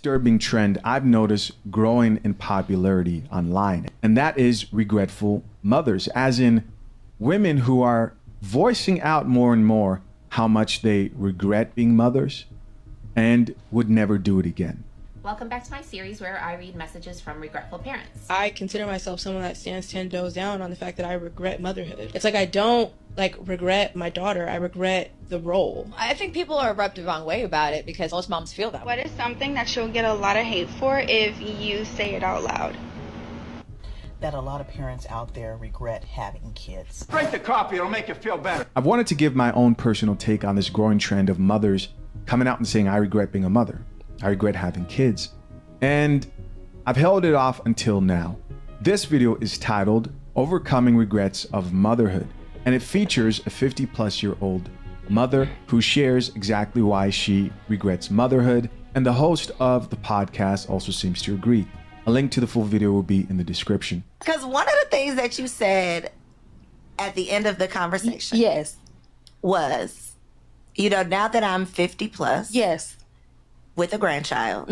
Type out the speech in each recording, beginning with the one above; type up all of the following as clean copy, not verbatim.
Disturbing trend I've noticed growing in popularity online, and that is regretful mothers, as in women who are voicing out more and more how much they regret being mothers and would never do it again. Welcome back to my series where I read messages from regretful parents. I consider myself someone that stands 10 toes down on the fact that I regret motherhood. It's like I don't regret my daughter, I regret the role. I think people are rubbed the wrong way about it because most moms feel that way. What is something that you'll get a lot of hate for if you say it out loud? That a lot of parents out there regret having kids. Drink the coffee, it'll make you feel better. I've wanted to give my own personal take on this growing trend of mothers coming out and saying, I regret being a mother. I regret having kids. And I've held it off until now. This video is titled Overcoming Regrets of Motherhood, and it features a 50-plus-year-old mother who shares exactly why she regrets motherhood, and the host of the podcast also seems to agree. A link to the full video will be in the description. Because one of the things that you said at the end of the conversation Yes. was, now that I'm 50 plus Yes. with a grandchild,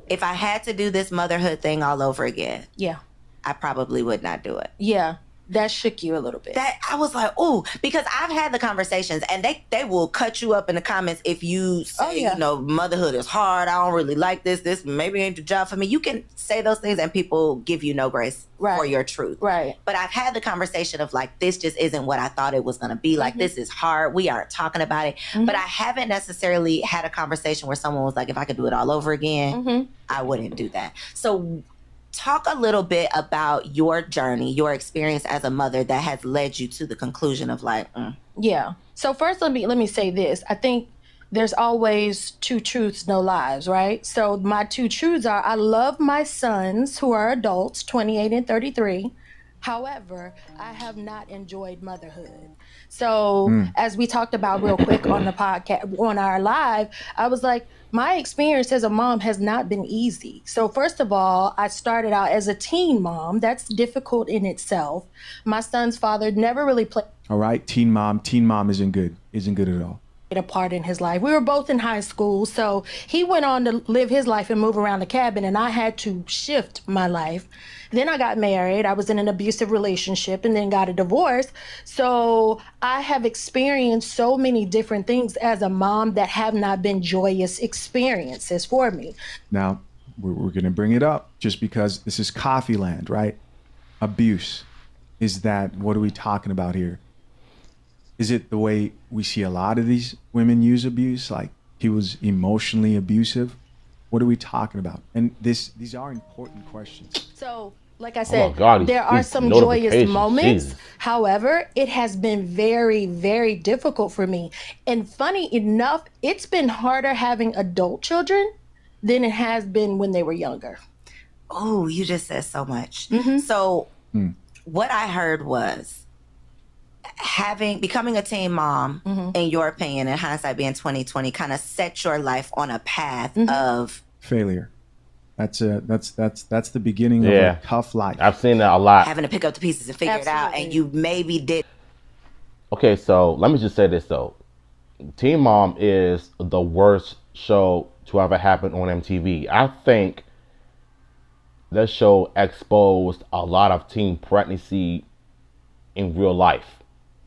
if I had to do this motherhood thing all over again, Yeah. I probably would not do it. Yeah. That shook you a little bit. That I was like, oh, because I've had the conversations and they will cut you up in the comments if you say, motherhood is hard. I don't really like this. This maybe ain't the job for me. You can say those things and people give you no grace for your truth. Right. But I've had the conversation of like, this just isn't what I thought it was going to be. Like, this is hard. We aren't talking about it. But I haven't necessarily had a conversation where someone was like, if I could do it all over again, I wouldn't do that. So talk a little bit about your journey, your experience as a mother that has led you to the conclusion of like, Yeah. So first, let me say this. I think there's always two truths, no lies, right? So my two truths are I love my sons who are adults, 28 and 33. However, I have not enjoyed motherhood. So as we talked about real quick on the podcast, on our live, I was like, my experience as a mom has not been easy. So first of all, I started out as a teen mom. That's difficult in itself. My son's father never really played. All right, teen mom isn't good at all. A part in his life. We were both in high school, so he went on to live his life and move around the cabin, and I had to shift my life. Then I got married. I was in an abusive relationship and then got a divorce. So I have experienced so many different things as a mom that have not been joyous experiences for me. Now, we're going to bring it up just because this is coffee land, right? Abuse. What are we talking about here? Is it the way we see a lot of these women use abuse? Like he was emotionally abusive? What are we talking about? And these are important questions. So, like I said, there are some joyous moments. Jesus. However, it has been very, very difficult for me. And funny enough, it's been harder having adult children than it has been when they were younger. Oh, you just said so much. So what I heard was becoming a teen mom, in your opinion, in hindsight being 2020, kind of set your life on a path of failure. That's the beginning of a tough life. I've seen that a lot. Having to pick up the pieces and figure it out, and you maybe did. Okay, so let me just say this though. Teen Mom is the worst show to ever happen on MTV. I think that show exposed a lot of teen pregnancy in real life.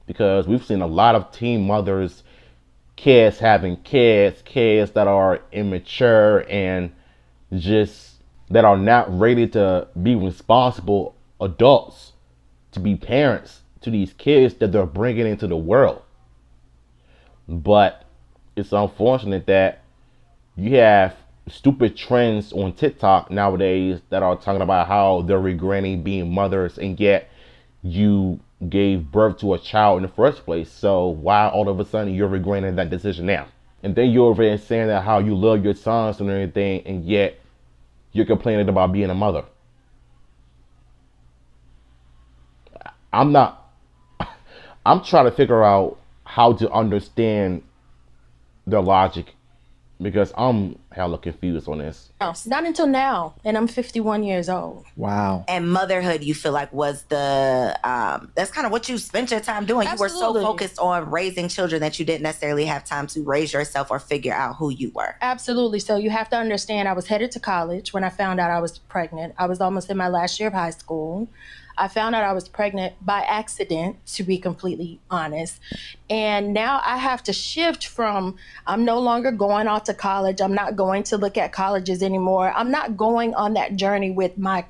Because we've seen a lot of teen mothers, kids having kids that are immature and just that are not ready to be responsible adults, to be parents to these kids that they're bringing into the world. But it's unfortunate that you have stupid trends on TikTok nowadays that are talking about how they're regretting being mothers, and yet you gave birth to a child in the first place. So why all of a sudden you're regretting that decision now? And then you're over there saying that how you love your sons and everything, and yet you're complaining about being a mother. I'm trying to figure out how to understand their logic, because I'm hella confused on this. No, not until now, and I'm 51 years old. Wow. And motherhood, you feel like was the that's kind of what you spent your time doing. Absolutely. You were so focused on raising children that you didn't necessarily have time to raise yourself or figure out who you were. Absolutely. So you have to understand, I was headed to college when I found out I was pregnant. I was almost in my last year of high school. I found out I was pregnant by accident, to be completely honest. And now I have to shift from, I'm no longer going off to college. I'm not going to look at colleges anymore. I'm not going on that journey with my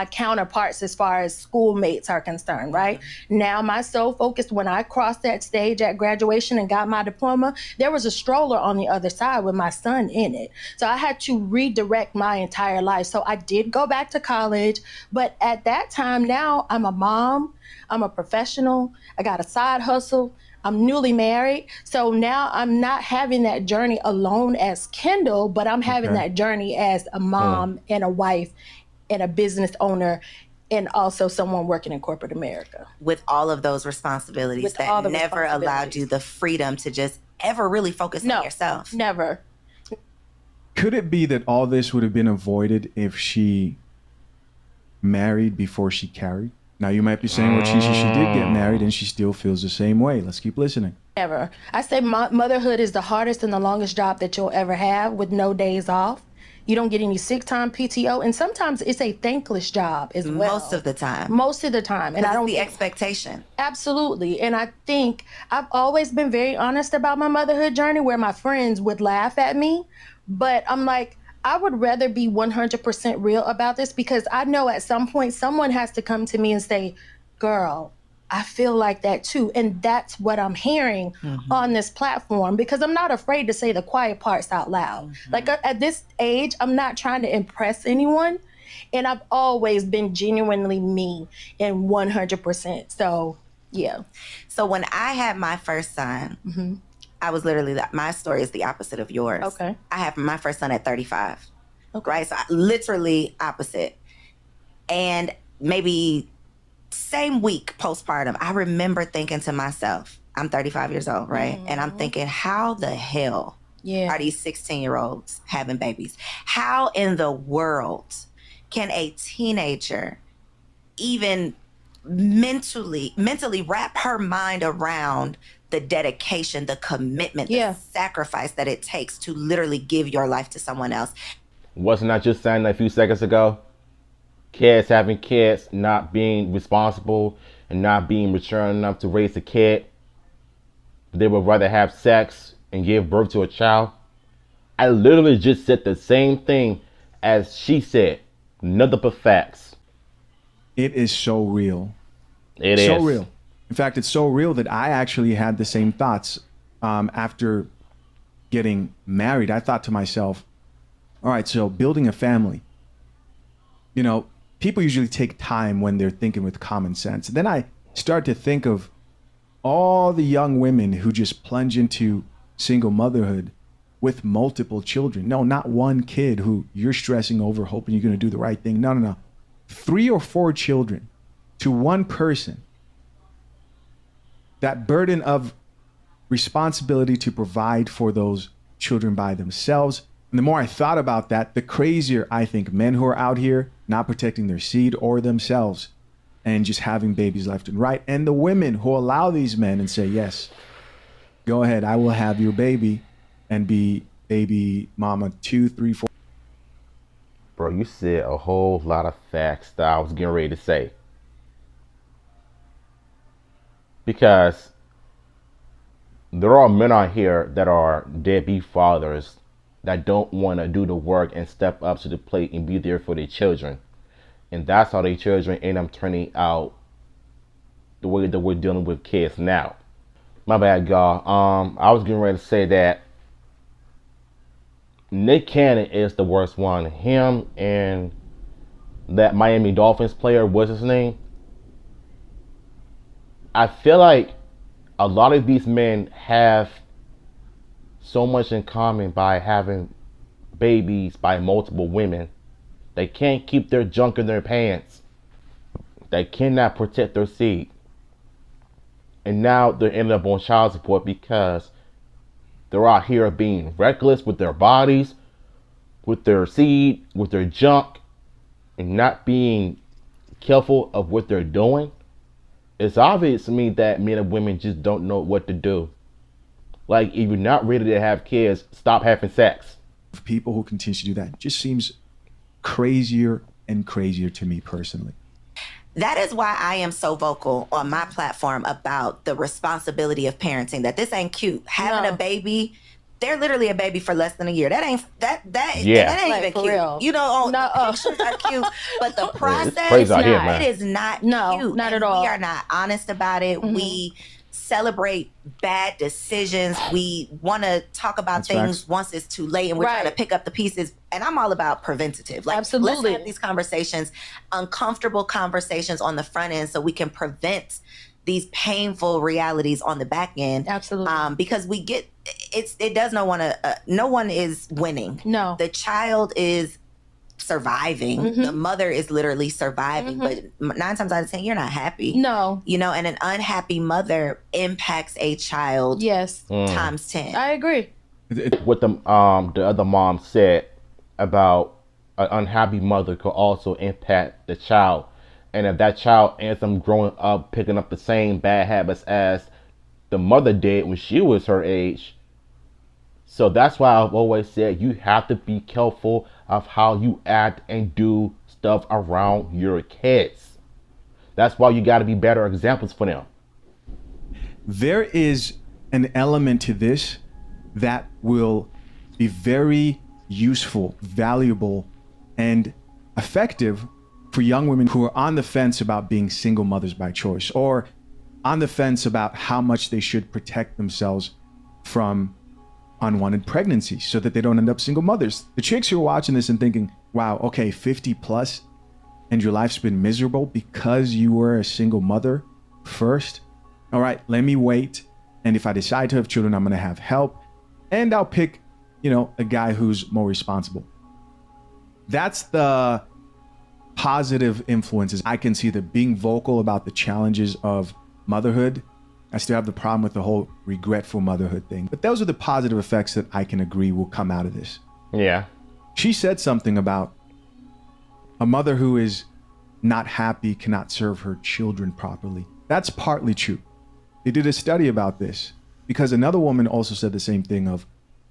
counterparts as far as schoolmates are concerned, right? Now my sole focus, when I crossed that stage at graduation and got my diploma, there was a stroller on the other side with my son in it. So I had to redirect my entire life. So I did go back to college, but at that time, now I'm a mom, I'm a professional, I got a side hustle, I'm newly married. So now I'm not having that journey alone as Kendall, but I'm having that journey as a mom and a wife and a business owner, and also someone working in corporate America. With all of those responsibilities With that all the never allowed you the freedom to just ever really focus on yourself. Never. Could it be that all this would have been avoided if she married before she carried? Now you might be saying, well, she did get married and she still feels the same way. Let's keep listening. Never. I say motherhood is the hardest and the longest job that you'll ever have, with no days off. You don't get any sick time, PTO, and sometimes it's a thankless job as well. Most of the time. Most of the time. And I don't the expectation. Absolutely. And I think I've always been very honest about my motherhood journey, where my friends would laugh at me. But I'm like, I would rather be 100% real about this, because I know at some point someone has to come to me and say, girl, I feel like that too. And that's what I'm hearing on this platform, because I'm not afraid to say the quiet parts out loud. Like at this age, I'm not trying to impress anyone. And I've always been genuinely me and 100%. So, yeah. So when I had my first son, I was literally, my story is the opposite of yours. Okay. I had my first son at 35. Okay. Right? So literally opposite. And maybe same week postpartum, I remember thinking to myself, I'm 35 years old, right? And I'm thinking, how the hell are these 16-year-olds having babies? How in the world can a teenager even mentally wrap her mind around the dedication, the commitment, the sacrifice that it takes to literally give your life to someone else? Wasn't I just saying a few seconds ago? Kids having kids, not being responsible and not being mature enough to raise a kid. They would rather have sex and give birth to a child. I literally just said the same thing as she said. Nothing but facts. It is so real. It is so real. In fact, it's so real that I actually had the same thoughts after getting married. I thought to myself, all right, so building a family, you know, people usually take time when they're thinking with common sense. And then I start to think of all the young women who just plunge into single motherhood with multiple children. No, not one kid who you're stressing over, hoping you're going to do the right thing. No, no, no. 3 or 4 children to one person. That burden of responsibility to provide for those children by themselves. And the more I thought about that, the crazier I think men who are out here not protecting their seed or themselves and just having babies left and right. And the women who allow these men and say, yes, go ahead, I will have your baby and be baby mama 2, 3, 4. Bro, you said a whole lot of facts that I was getting ready to say. Because there are men out here that are deadbeat fathers that don't want to do the work and step up to the plate and be there for their children. And that's how their children end up turning out the way that we're dealing with kids now. My bad, y'all. I was getting ready to say that Nick Cannon is the worst one. Him and that Miami Dolphins player, what's his name? I feel like a lot of these men have so much in common by having babies by multiple women. They can't keep their junk in their pants. They cannot protect their seed. And now they're ending up on child support because They're out here being reckless with their bodies, with their seed, with their junk, and not being careful of what they're doing. It's obvious to me that men and women just don't know what to do. Like, if you're not ready to have kids, stop having sex. People who continue to do that just seems crazier and crazier to me personally. That is why I am so vocal on my platform about the responsibility of parenting, that this ain't cute. Having a baby, they're literally a baby for less than a year. That ain't that ain't even cute. Real. You know, the pictures are cute, but the process, it is not cute. Not at all. We are not honest about it. We celebrate bad decisions. We want to talk about things once it's too late, and we're trying to pick up the pieces. And I'm all about preventative. Like, absolutely, let's have these conversations, uncomfortable conversations on the front end, so we can prevent these painful realities on the back end. Absolutely. Because we get it does no one is winning. No, the child is surviving. The mother is literally surviving, but 9 times out of 10 you're not happy. No, you know, and an unhappy mother impacts a child times 10. I agree. What the other mom said about an unhappy mother could also impact the child, and if that child ends up growing up picking up the same bad habits as the mother did when she was her age. So that's why I've always said you have to be careful of how you act and do stuff around your kids. That's why you got to be better examples for them. There is an element to this that will be very useful, valuable, and effective for young women who are on the fence about being single mothers by choice, or on the fence about how much they should protect themselves from unwanted pregnancies so that they don't end up single mothers. The chicks who are watching this and thinking, wow, okay, 50 plus and your life's been miserable because you were a single mother first. All right, let me wait. And if I decide to have children, I'm going to have help. And I'll pick, a guy who's more responsible. That's the positive influences. I can see that being vocal about the challenges of motherhood. I still have the problem with the whole regretful motherhood thing. But those are the positive effects that I can agree will come out of this. Yeah. She said something about a mother who is not happy cannot serve her children properly. That's partly true. They did a study about this because another woman also said the same thing of,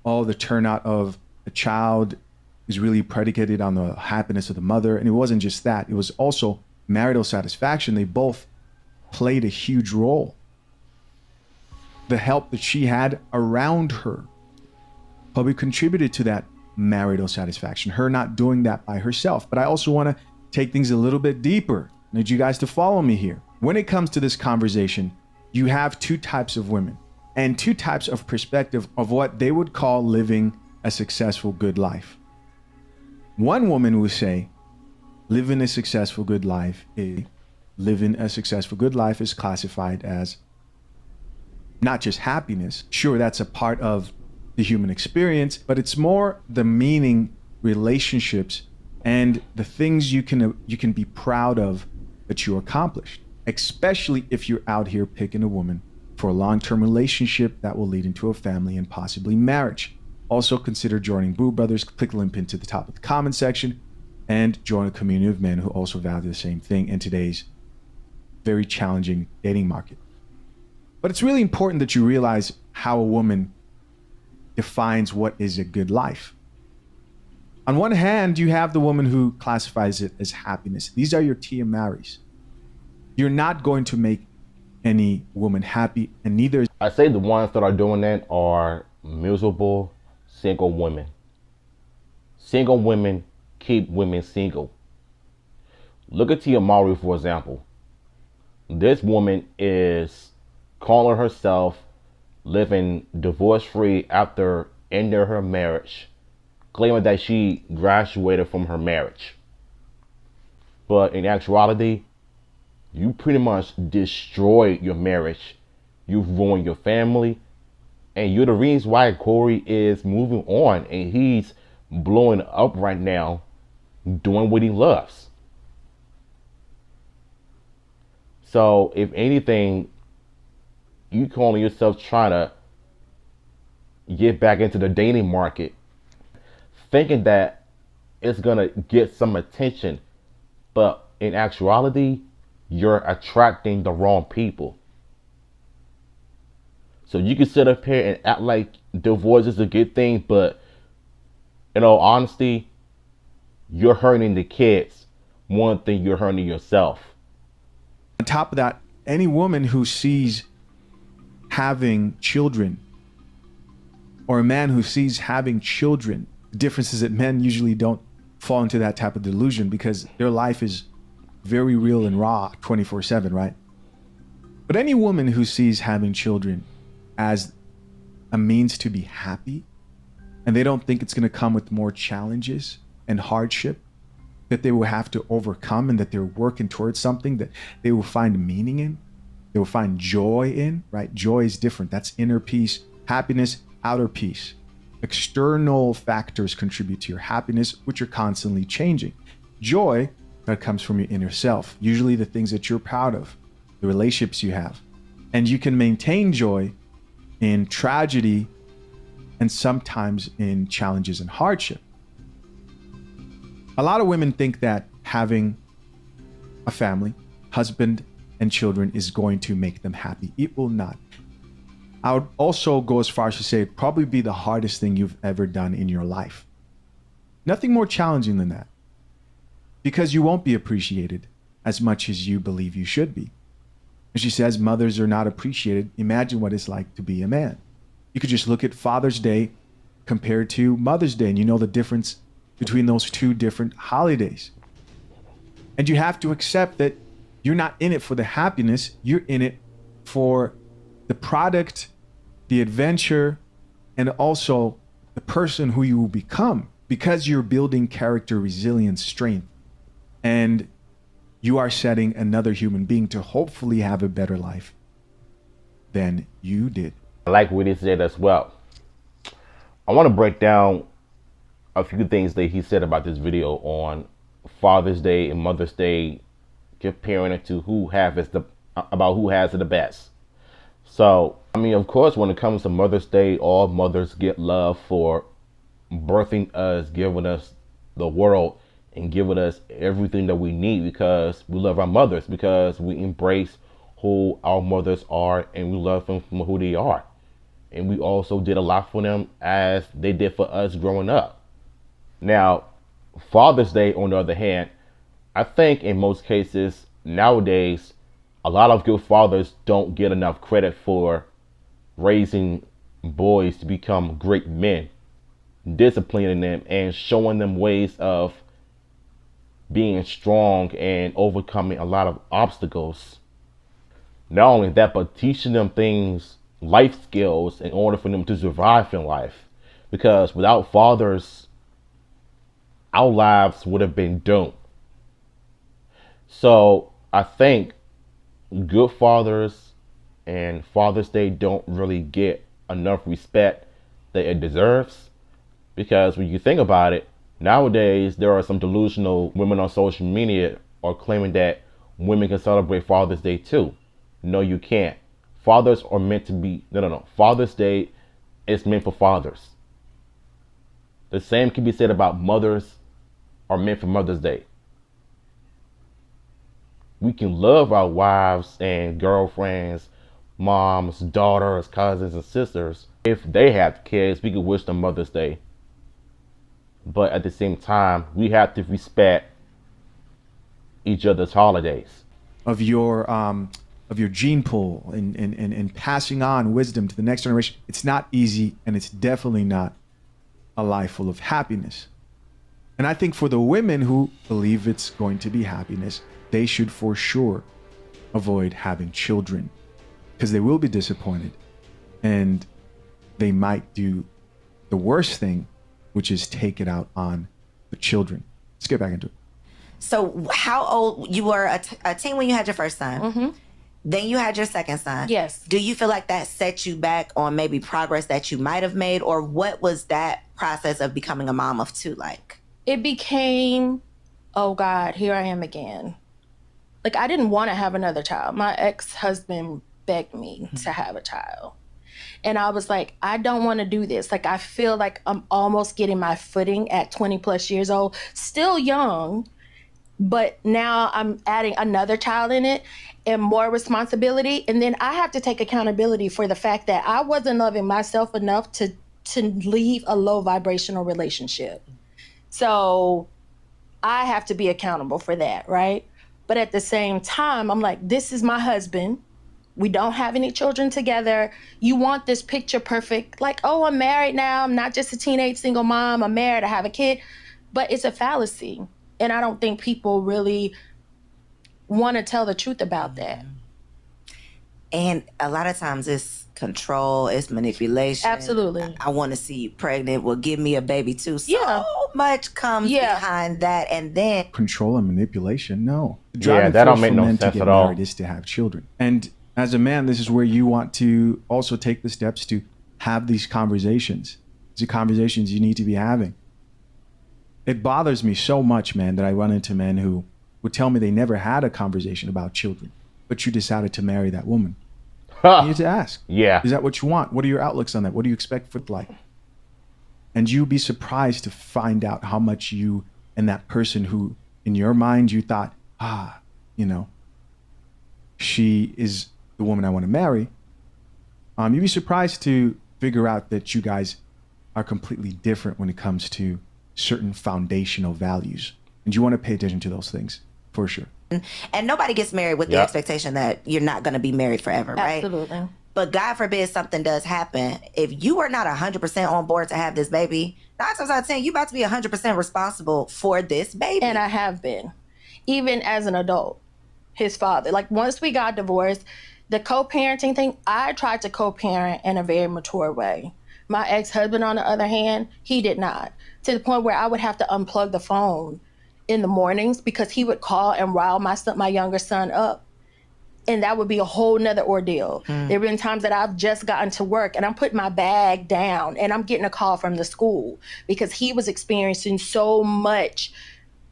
the turnout of a child is really predicated on the happiness of the mother. And it wasn't just that. It was also marital satisfaction. They both played a huge role. The help that she had around her probably contributed to that marital satisfaction, her not doing that by herself. But I also want to take things a little bit deeper. I need you guys to follow me here. When it comes to this conversation, you have 2 types of women and 2 types of perspective of what they would call living a successful, good life. One woman will say, living a successful, good life is classified as not just happiness. Sure, that's a part of the human experience, but it's more the meaning, relationships, and the things you can be proud of that you accomplished, especially if you're out here picking a woman for a long-term relationship that will lead into a family and possibly marriage. Also consider joining Boo Brothers. Click the link pinned to the top of the comment section and join a community of men who also value the same thing in today's very challenging dating market. But it's really important that you realize how a woman defines what is a good life. On one hand, you have the woman who classifies it as happiness. These are your Tia Marys. You're not going to make any woman happy, and neither. I say the ones that are doing that are miserable single women. Single women keep women single. Look at Tia Mowry, for example. This woman is calling herself living divorce-free after ending her marriage, claiming that she graduated from her marriage. But in actuality, you pretty much destroyed your marriage. You've ruined your family. And you're the reason why Corey is moving on and he's blowing up right now, doing what he loves. So if anything, you calling yourself trying to, get back into the dating market thinking that it's gonna get some attention, but in actuality, you're attracting the wrong people. So you can sit up here and act like divorce is a good thing, but in all honesty, you're hurting the kids more than you're hurting yourself. On top of that, any woman who sees having children, or a man who sees having children, the difference is that men usually don't fall into that type of delusion because their life is very real and raw 24/7, right? But any woman who sees having children as a means to be happy, and they don't think it's going to come with more challenges and hardship that they will have to overcome, and that they're working towards something that they will find meaning in, they will find joy in, right? Joy is different. That's inner peace. Happiness, outer peace. External factors contribute to your happiness, which are constantly changing. Joy, that comes from your inner self, usually the things that you're proud of, the relationships you have. And you can maintain joy in tragedy and sometimes in challenges and hardship. A lot of women think that having a family, husband and children is going to make them happy. It will not. I would also go as far as to say it'd probably be the hardest thing you've ever done in your life. Nothing more challenging than that, because you won't be appreciated as much as you believe you should be. And she says mothers are not appreciated. Imagine what it's like to be a man. You could just look at Father's Day compared to Mother's Day, and you know the difference between those two different holidays. And you have to accept that you're not in it for the happiness, you're in it for the product, the adventure, and also the person who you will become, because you're building character, resilience, strength, and you are setting another human being to hopefully have a better life than you did. I like what he said as well. I want to break down a few things that he said about this video on Father's Day and Mother's Day, comparing it to who has it the best. So, I mean, of course, when it comes to Mother's Day, all mothers get love for birthing us, giving us the world, and giving us everything that we need, because we love our mothers, because we embrace who our mothers are, and we love them for who they are. And we also did a lot for them as they did for us growing up. Now, Father's Day, on the other hand, I think in most cases nowadays, a lot of good fathers don't get enough credit for raising boys to become great men, disciplining them and showing them ways of being strong and overcoming a lot of obstacles. Not only that, but teaching them things, life skills, in order for them to survive in life. Because without fathers, our lives would have been doomed. So I think good fathers and Father's Day don't really get enough respect that it deserves. Because when you think about it, nowadays there are some delusional women on social media are claiming that women can celebrate Father's Day too. No, you can't. Fathers are meant to be, no. Father's Day is meant for fathers. The same can be said about mothers are meant for Mother's Day. We can love our wives and girlfriends, moms, daughters, cousins, and sisters. If they have kids, we can wish them Mother's Day. But at the same time, we have to respect each other's holidays. Of your gene pool and passing on wisdom to the next generation. It's not easy, and it's definitely not a life full of happiness. And I think for the women who believe it's going to be happiness, they should for sure avoid having children, because they will be disappointed and they might do the worst thing, which is take it out on the children. Let's get back into it. So how old, you were a teen when you had your first son? Mm-hmm. Then you had your second son. Yes. Do you feel like that set you back on maybe progress that you might have made? Or what was that process of becoming a mom of two like? It became, oh God, here I am again. Like, I didn't want to have another child. My ex-husband begged me to have a child. And I was like, I don't want to do this. Like, I feel like I'm almost getting my footing at 20 plus years old, still young, but now I'm adding another child in it and more responsibility. And then I have to take accountability for the fact that I wasn't loving myself enough to leave a low vibrational relationship. So I have to be accountable for that, right? But at the same time, I'm like, this is my husband. We don't have any children together. You want this picture perfect, like, oh, I'm married now. I'm not just a teenage single mom. I'm married, I have a kid. But it's a fallacy. And I don't think people really want to tell the truth about that. And a lot of times it's control, it's manipulation. Absolutely. I want to see you pregnant. Well, give me a baby too. So much comes behind that. And then control and manipulation. No. Yeah, that don't make no sense to get at all. married is to have children. And as a man, this is where you want to also take the steps to have these conversations. These are conversations you need to be having. It bothers me so much, man, that I run into men who would tell me they never had a conversation about children, but you decided to marry that woman. You need to ask. Yeah. Is that what you want? What are your outlooks on that? What do you expect for life? And you'd be surprised to find out how much you and that person who in your mind you thought, you know, she is the woman I want to marry. You'd be surprised to figure out that you guys are completely different when it comes to certain foundational values. And you want to pay attention to those things for sure. And nobody gets married with the expectation that you're not going to be married forever, right? Absolutely. But God forbid something does happen. If you are not 100% on board to have this baby, 9 times out of 10, you about to be 100% responsible for this baby. And I have been, even as an adult, his father. Like, once we got divorced, the co-parenting thing, I tried to co-parent in a very mature way. My ex-husband, on the other hand, he did not. To the point where I would have to unplug the phone in the mornings because he would call and rile my younger son up. And that would be a whole nother ordeal. There have been times that I've just gotten to work and I'm putting my bag down and I'm getting a call from the school because he was experiencing so much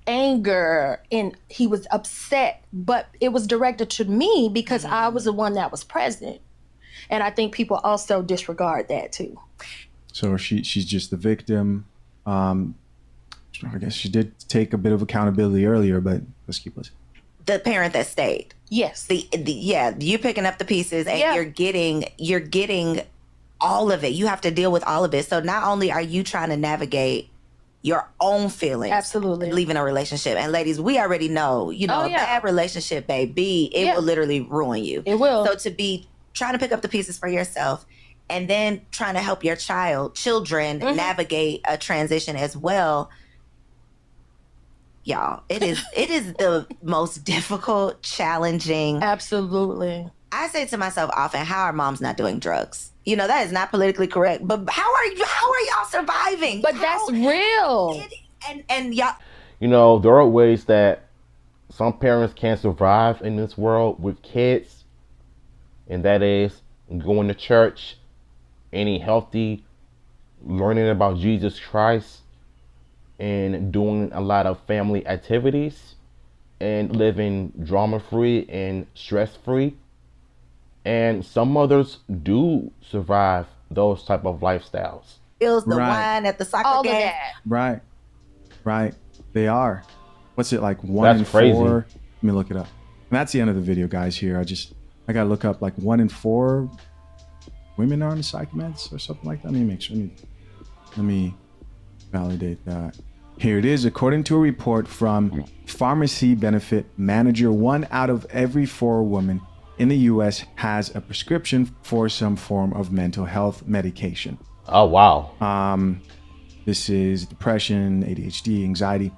anger and he was upset, but it was directed to me because I was the one that was present. And I think people also disregard that too. So she's just the victim. I guess she did take a bit of accountability earlier, but let's keep listening. The parent that stayed. Yes. You picking up the pieces and you're getting all of it. You have to deal with all of it. So not only are you trying to navigate your own feelings, absolutely, leaving a relationship. And ladies, we already know, a bad relationship, baby, it will literally ruin you. It will. So to be trying to pick up the pieces for yourself and then trying to help your children navigate a transition as well. Y'all, it is the most difficult, challenging. Absolutely. I say to myself often, how are moms not doing drugs? That is not politically correct, but how are y'all surviving? But that's real. And y'all, there are ways that some parents can survive in this world with kids, and that is going to church, eating healthy, learning about Jesus Christ, and doing a lot of family activities and living drama-free and stress-free. And some mothers do survive those type of lifestyles. Feels the wine at the soccer game. Right. They are. What's it like? 1 in 4? Let me look it up. And that's the end of the video, guys. Here, I gotta look up like 1 in 4 women are on psych meds or something like that. Let me make sure. Let me validate that. Here it is. According to a report from Pharmacy Benefit Manager, 1 out of every 4 women in the U.S. has a prescription for some form of mental health medication. Oh, wow. This is depression, ADHD, anxiety.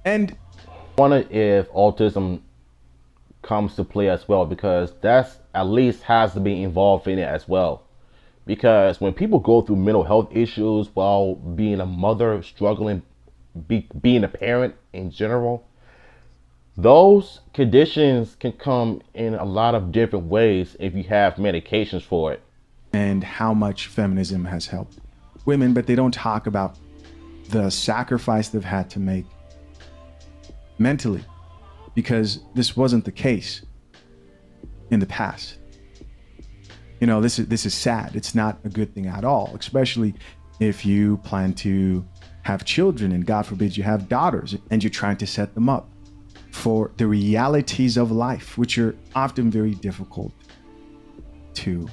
And I wonder if autism comes to play as well, because that's at least has to be involved in it as well. Because when people go through mental health issues while being a mother, struggling, being a parent in general, those conditions can come in a lot of different ways if you have medications for it. And how much feminism has helped women, but they don't talk about the sacrifice they've had to make mentally, because this wasn't the case in the past. You know, this is sad. It's not a good thing at all, especially if you plan to have children and God forbid you have daughters and you're trying to set them up for the realities of life, which are often very difficult to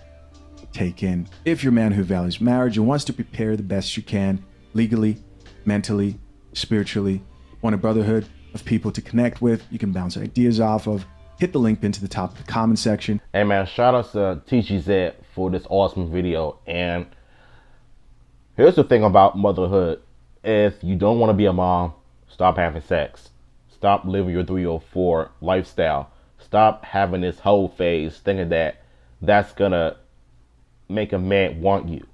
take in. If you're a man who values marriage and wants to prepare the best you can, legally, mentally, spiritually, want a brotherhood of people to connect with, you can bounce ideas off of, hit the link pinned to the top of the comment section. Hey man, shout out to TGZ for this awesome video. And here's the thing about motherhood. If you don't want to be a mom, stop having sex. Stop living your 304 lifestyle. Stop having this whole phase thinking that that's gonna make a man want you.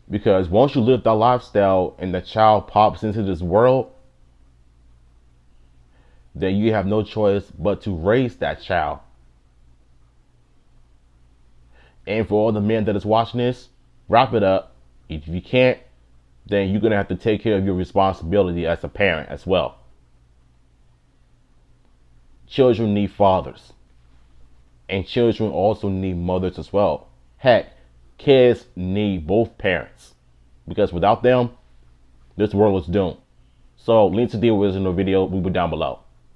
Because once you live that lifestyle and the child pops into this world, then you have no choice but to raise that child. And for all the men that is watching this, wrap it up. If you can't, then you're gonna have to take care of your responsibility as a parent as well. Children need fathers. And children also need mothers as well. Heck, kids need both parents. Because without them, this world is doomed. So, link to the original video will be down below.